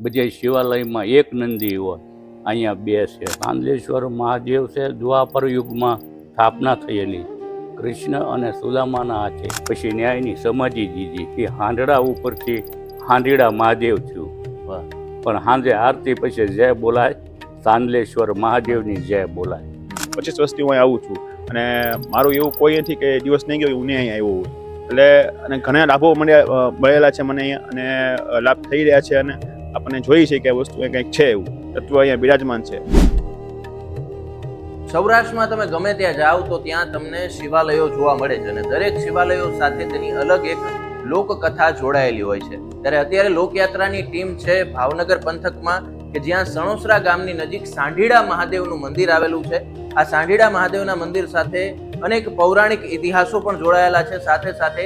બધા શિવાલયમાં એક નંદી હોય, અહીંયા બે છે. ચાંદલેશ્વર મહાદેવ છે, દ્વાપર યુગમાં સ્થાપના થયેલી. કૃષ્ણ અને સુદામાના હાથે પછી ન્યાયની સમાધિ દીધી. એ હાંડડા ઉપરથી હાંડીડા મહાદેવ થયું. પણ સાંજે આરતી પછી જય બોલાય, ચાંદલેશ્વર મહાદેવની જય બોલાય. 25 વર્ષથી હું અહીં આવું છું અને મારું એવું કોઈ નથી કે દિવસ નહીં ગયો હું નહીં અહીં આવ્યો હોય. એટલે અને ઘણા લાભો મળેલા છે મને અહીંયા, અને લાભ થઈ રહ્યા છે, અને આપણને જોઈ છે કે વસ્તુ કંઈક છે, એવું તત્વ અહીંયા બિરાજમાન છે. સૌરાષ્ટ્રમાં તમે ગમે ત્યાં જાઓ તો ત્યાં તમને શિવાલયો જોવા મળે છે, અને દરેક શિવાલયો સાથે તેની અલગ એક લોકકથા જોડાયેલી હોય છે. ત્યારે અત્યારે લોકયાત્રાની ટીમ છે ભાવનગર પંથકમાં, કે જ્યાં સણોસરા ગામની નજીક સાંઢીડા મહાદેવનું મંદિર આવેલું છે. આ સાંઢીડા મહાદેવના મંદિર સાથે અનેક પૌરાણિક ઇતિહાસો પણ જોડાયેલા છે, સાથે સાથે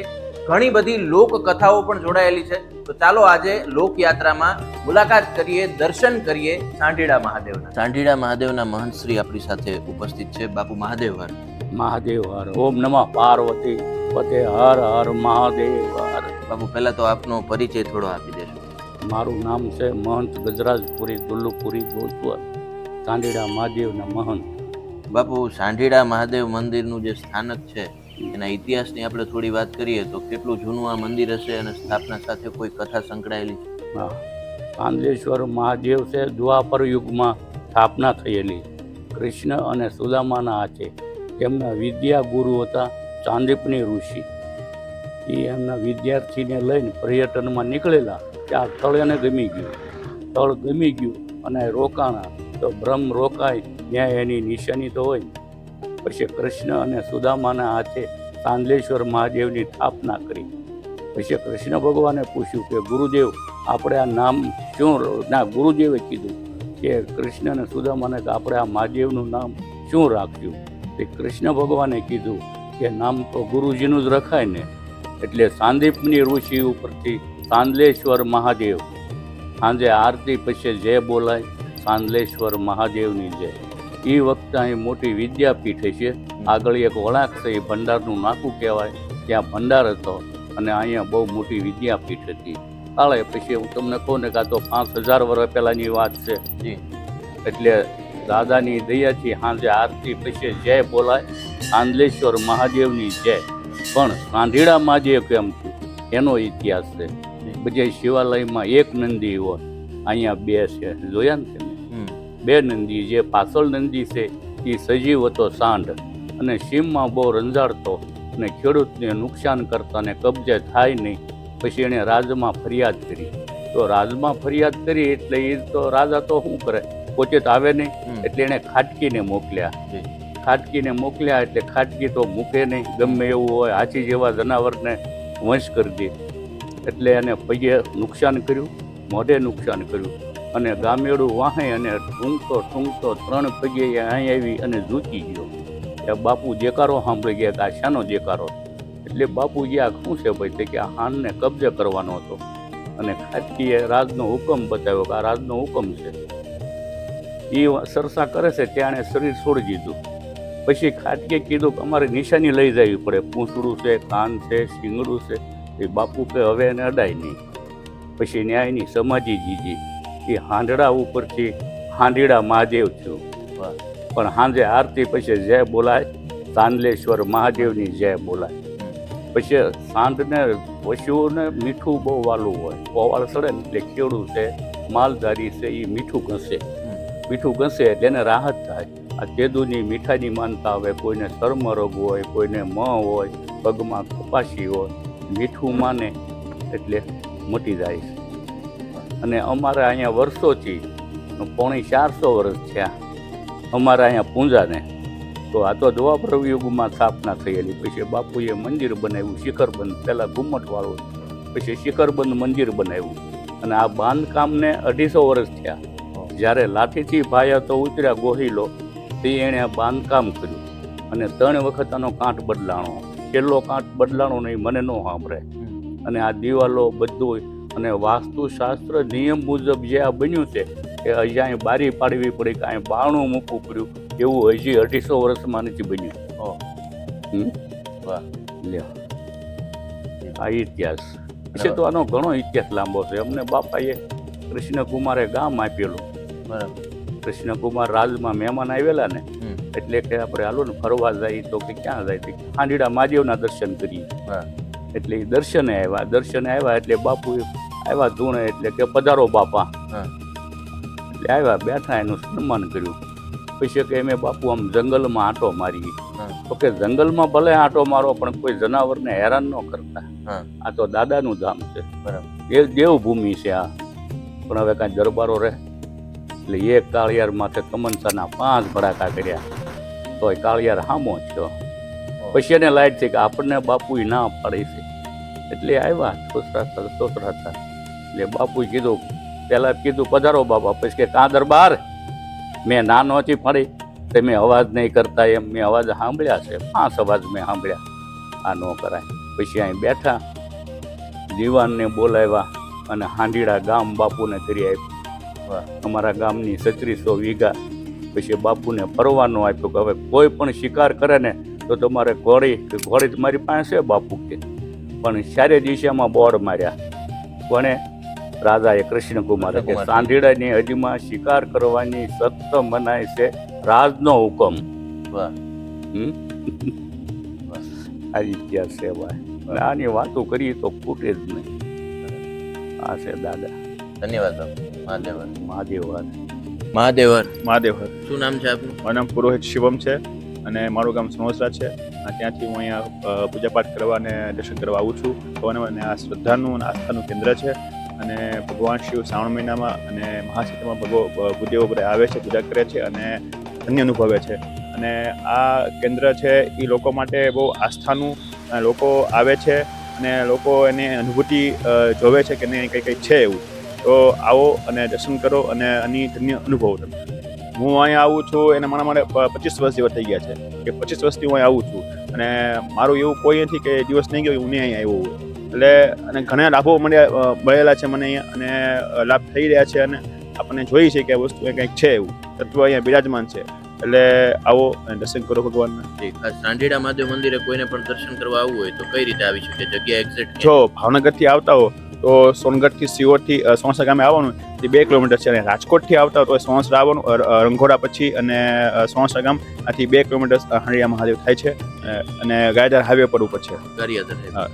ઘણી બધી લોકકથાઓ પણ જોડાયેલી છે. તો ચાલો આજે લોકયાત્રામાં મુલાકાત કરીએ, દર્શન કરીએ સાંઢીડા મહાદેવના. સાંઢીડા મહાદેવના મહંત શ્રી આપણી સાથે ઉપસ્થિત છે. બાપુ મહાદેવ હર. મહાદેવ હર. ઓમ નમઃ પાર્વતી પતે હર હર મહાદેવ હર. બાપુ પહેલા તો આપનો પરિચય થોડો આપી દેશો. મારું નામ છે મહંત ગજરાજપુરી દુલ્લુપુરી ગોસ્વર, સાંઢીડા મહાદેવના મહંત. બાપુ સાંઢીડા મહાદેવ મંદિરનું જે સ્થાનક છે એના ઇતિહાસની આપણે થોડી વાત કરીએ તો કેટલું જૂનું આ મંદિર હશે, અને સ્થાપના સાથે કોઈ કથા સંકળાયેલી છે? હા, ચાંદલેશ્વર મહાદેવ છે, દ્વાપર યુગમાં સ્થાપના થયેલી. કૃષ્ણ અને સુદામાના હાથે. તેમના વિદ્યા ગુરુ હતા ચાંદીપની ઋષિ. એ એમના વિદ્યાર્થીને લઈને પર્યટનમાં નીકળેલા. ત્યાં તળ એને ગમી ગયું. તળ ગમી ગયું અને રોકાણા. તો બ્રહ્મ રોકાય ત્યાં એની નિશાની તો હોય. પછી કૃષ્ણ અને સુદામાના હાથે ચાંદલેશ્વર મહાદેવની સ્થાપના કરી. પછી કૃષ્ણ ભગવાને પૂછ્યું કે ગુરુદેવ આપણે આ નામ શું? ના, ગુરુદેવે કીધું કે કૃષ્ણ અને સુદામાને કે આપણે આ મહાદેવનું નામ શું રાખ્યું? તે કૃષ્ણ ભગવાને કીધું કે નામ તો ગુરુજીનું જ રખાય ને. એટલે સાંદીપની ઋષિ ઉપરથી ચાંદલેશ્વર મહાદેવ. સાંજે આરતી પછી જય બોલાય, ચાંદલેશ્વર મહાદેવની જય. એ વખતે અહીં મોટી વિદ્યાપીઠ છે. આગળ એક વળાંક છે, એ ભંડારનું નાકું કહેવાય. ત્યાં ભંડાર હતો અને અહીંયા બહુ મોટી વિદ્યાપીઠ હતી. કાળે પછી હું તમને કહું ને કે આ તો 5000 વર્ષ પહેલાંની વાત છે. એટલે દાદાની દયાથી સાંજે આરતી પછી જય બોલાય, ચાંદલેશ્વર મહાદેવની જય. પણ સાંઢીડા મહાદેવ કેમ થયું એનો ઇતિહાસ છે. બધા શિવાલયમાં એક નંદી હોય, અહીંયા બે છે. જોયા ને તમે? બે નંદી. જે પાછળ નંદી છે એ સજીવ હતો સાંઢ, અને સીમમાં બહુ રંજાડતો અને ખેડૂતને નુકસાન કરતા ને કબજે થાય નહીં. પછી એણે રાજમાં ફરિયાદ કરી. તો રાજમાં ફરિયાદ કરી એટલે એ તો રાજા તો શું કરે, પોતે તો આવે નહીં. એટલે એણે ખાટકીને મોકલ્યા. ખાટકીને મોકલ્યા એટલે ખાટકી તો મૂકે નહીં, ગમે એવું હોય, હાથી જેવા જનાવરને વંશ કરી દે. એટલે એને પગે નુકસાન કર્યું, મોઢે નુકસાન કર્યું, અને ગામેડું વાહે અને ઠૂંકતો 3 પગે અહીં આવી અને ઝૂકી ગયો. એ બાપુ દેકારો સાંભળી ગયા કે આ શાનો દેકારો? એટલે બાપુજી આ શું છે ભાઈ? તે કે આ હાનને કબજે કરવાનો હતો. અને ખાટકીએ રાજનો હુકમ બતાવ્યો કે આ રાજનો હુકમ છે. એ સરસા કરે છે ત્યાં એણે શરીર છોડી દીધું. પછી ખાટકીએ કીધું કે અમારે નિશાની લઈ જવી પડે, પૂંછડું છે, કાન છે, શીંગડું છે. એ બાપુ કે હવે એને અડાય નહીં. પછી ન્યાયની સમાધિ દીધી. એ હાંડડા ઉપરથી હાંડીડા મહાદેવ થયું. પણ સાંજે આરતી પછી જય બોલાય, ચાંદલેશ્વર મહાદેવની જય બોલાય. પછી સાંઢને પશુઓને મીઠું બહુ વાલું હોય, પોવાળ ચડે ને એટલે ખેડૂત છે, માલધારી છે, એ મીઠું ઘસે. મીઠું ઘસે એટલે એને રાહત થાય. આ કેદુની મીઠાઈની માનતા આવે. કોઈને ચર્મરોગ હોય, કોઈને મ હોય, પગમાં કપાસી હોય, મીઠું માને એટલે મટી જાય છે. અને અમારે અહીંયા વર્ષોથી 450 વર્ષ થયા અમારે અહીંયા પૂંજાને. તો આ તો દ્વાપર યુગમાં સ્થાપના થયેલી. પછી બાપુએ મંદિર બનાવ્યું શિખરબંધ. પહેલાં ઘુમ્મટવાળું, પછી શિખરબંધ મંદિર બનાવ્યું. અને આ બાંધકામને 250 વર્ષ થયા. જ્યારે લાઠીથી ભાયા તો ઉતર્યા ગોહિલો, તે એણે આ બાંધકામ કર્યું. અને 3 વખત આનો કાંઠ બદલાણો. છેલ્લો કાંઠ બદલાણો નહીં, મને ન સાંભળે. અને આ દિવાલો બધું, અને વાસ્તુશાસ્ત્ર નિયમ મુજબ જે આ બન્યું છે એ હજી અહીં બારી પાડવી પડી, કે અહીં બારણું મૂકવું પડ્યું. એવું હજી 250 વર્ષમાં નથી બન્યું. આ ઇતિહાસ છે. તો આનો ઘણો ઇતિહાસ લાંબો છે. અમને બાપાએ કૃષ્ણકુમારે ગામ આપેલું. બરાબર. કૃષ્ણકુમાર રાજમાં મહેમાન આવેલા ને એટલે કે આપણે હાલો ને ફરવા જઈએ તો કે ક્યાં જાય તો ખાંડીડા મહાદેવના દર્શન કરીએ. હા. એટલે એ દર્શને આવ્યા એટલે બાપુ આવ્યા ધૂણે એટલે કે પધારો બાપા. હા. એટલે આવ્યા બેઠા એનું સન્માન કર્યું. પછી કે અમે બાપુ આમ જંગલમાં આંટો મારીએ. તો કે જંગલમાં ભલે આંટો મારો પણ કોઈ જનાવરને હેરાન ન કરતા. આ તો દાદાનું ધામ છે. બરાબર. દેવભૂમિ છે આ. પણ હવે કાંઈ દરબારો રહે એટલે એક કાળિયાર માથે કમનસાના 5 ભડાકા કર્યા તોય કાળિયાર હામો થયો. પછી એને લાઈટ થઈ કે આપણને બાપુએ ના પાડી છે એટલે આવ્યા સોસરાતા. એટલે બાપુએ કીધું પહેલાં કીધું પધારો બાપા. પછી કે કાં દરબાર મેં ના નહોતી પાડી તમે અવાજ નહીં કરતા એમ મેં અવાજ સાંભળ્યા છે 5 અવાજ મેં સાંભળ્યા આ ન કરાય. પછી અહીં બેઠા દીવાનને બોલાવ્યા અને હાંડીડા ગામ બાપુને કરી આપ્યું. અમારા ગામની 3600 વીઘા. પછી બાપુને ફરવાનું આપ્યું કે હવે કોઈ પણ શિકાર કરે ને તો તમારે ઘોડી તમારી પાસે છે બાપુ કે. પણ ચારે દિશામાં બોર્ડ માર્યા. કોણે? રાજાએ કૃષ્ણકુમારે કે સાંઢીડાની હદીમાં શિકાર કરવાની સખ્ત મનાઈ છે, રાજનો હુકમ. આ ઇતિહાસ છે ભાઈ. આની વાતો કરીએ તો ખૂટે જ નહીં. આ છે દાદા. ધન્યવાદ મહાદેવર. મહાદેવર. શું નામ છે આપનું? મારું નામ પુરોહિત શિવમ છે અને મારું ગામ સણોસરા છે. ત્યાંથી હું અહીંયા પૂજાપાઠ કરવા અને દર્શન કરવા આવું છું. અને આ શ્રદ્ધાનું અને આસ્થાનું કેન્દ્ર છે. અને ભગવાન શિવ શ્રાવણ મહિનામાં અને મહાશિવમાં ભૂદેવો બધા આવે છે, પૂજા કરે છે અને ધન્ય અનુભવે છે. અને આ કેન્દ્ર છે એ લોકો માટે બહુ આસ્થાનું. લોકો આવે છે અને લોકો એની અનુભૂતિ જોવે છે કે નહીં કંઈ છે એવું. તો આવો અને દર્શન કરો અને આની ધન્ય અનુભવો તમે. હું અહીંયા આવું છું એને મારા માટે 25 વર્ષ જેવા થઈ ગયા છે કે 25 વર્ષથી હું અહીંયા આવું છું. અને મારું એવું કોઈ નથી કે દિવસ નહીં ગયો હું નહીં અહીંયા આવ્યો હોય. એટલે અને ઘણા લાભો મળેલા છે મને અહીંયા અને લાભ થઈ રહ્યા છે. અને આપણને જોઈએ છે કે આ વસ્તુ કંઈક છે એવું તત્વ અહીંયા બિરાજમાન છે. એટલે આવો અને દર્શન કરો ભગવાનના. સાંઢીડા મહાદેવ મંદિરે કોઈને પણ દર્શન કરવા આવવું હોય તો કઈ રીતે આવી શકે? જગ્યા એક્ઝેક્ટ જો ભાવનગરથી આવતા હો તો સોનગઢથી સિયોરથી સોણસા ગામે આવવાનું એ 2 કિલોમીટર છે. અને રાજકોટથી આવતા હોય તો સોણસરા આવવાનું રંઘોડા પછી અને સોણસા ગામ આથી 2 કિલોમીટર હાંડીડા મહાદેવ થાય છે. અને ગાયધાર હાઈવે પર ઉપર છે. ગારિયાધાર.